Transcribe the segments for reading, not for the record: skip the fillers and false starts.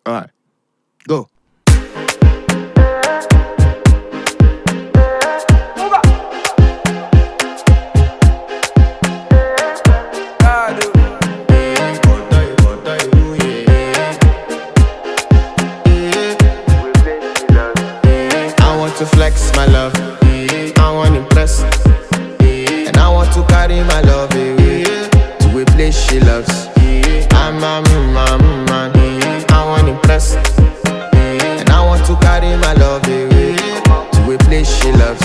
Alright, go. I want to flex my love, I want to impress, and I want to carry my love away to a place she loves. I'm a man, I want to impress, and I want to carry my love away to a place she loves.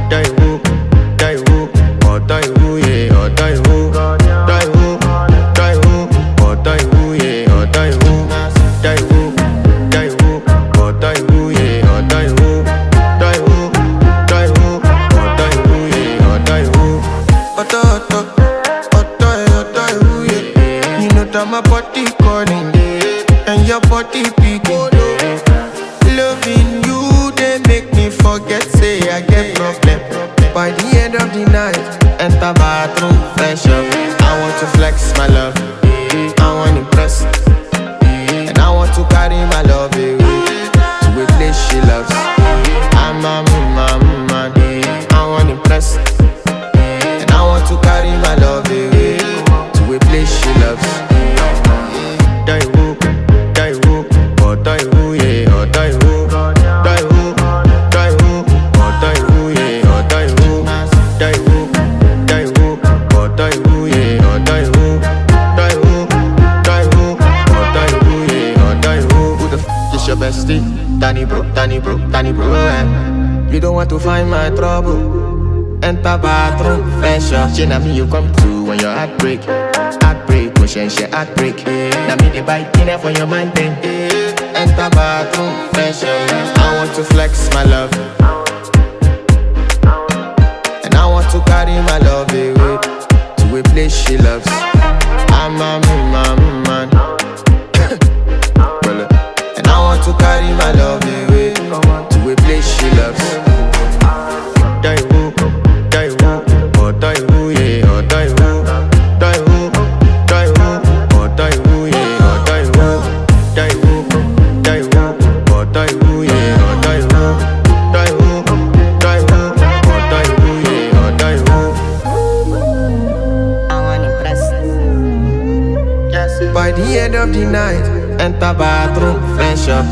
Die woo, oh die woo, yeah, oh die woo, die woo, oh die woo, yeah, oh die woo, die woo, oh die woo, yeah, oh die woo, oh die woo, yeah, oh die woo. Yeah. You know that my body calling, and your body beating. Loving you, they make me forget, say I get problem. By the end of the night, enter bathroom, fresh up. I want to flex my love, I want to impress, and I want to carry my love away to a place she loves. I'm a man, I want to impress, and I want to carry my love away to a place she loves. Die woo, oh die woo, yeah, oh die woo, die woo, oh die woo, yeah, oh die woo, oh die woo, yeah, oh die woo, oh die woo, yeah, oh die woo. Who the is your bestie? Danny bro, You don't want to find my trouble. Enter bathroom, fresh up. She na me you come to when your heartbreak, motion she heartbreak. Na me the bite dinner for your mind then. Enter bathroom, fresh up. I want to flex my love, and I want to carry my love away to a place she loves. I'm a man, and I want to carry my love away to a place she loves. Die woo, oh die woo, yeah, oh die woo, oh die woo, yeah, oh die woo, oh die woo, yeah, oh die woo, oh die woo, yeah, oh die woo. I want to impress. Yes. By the end of the night, enter bathroom, fresh up.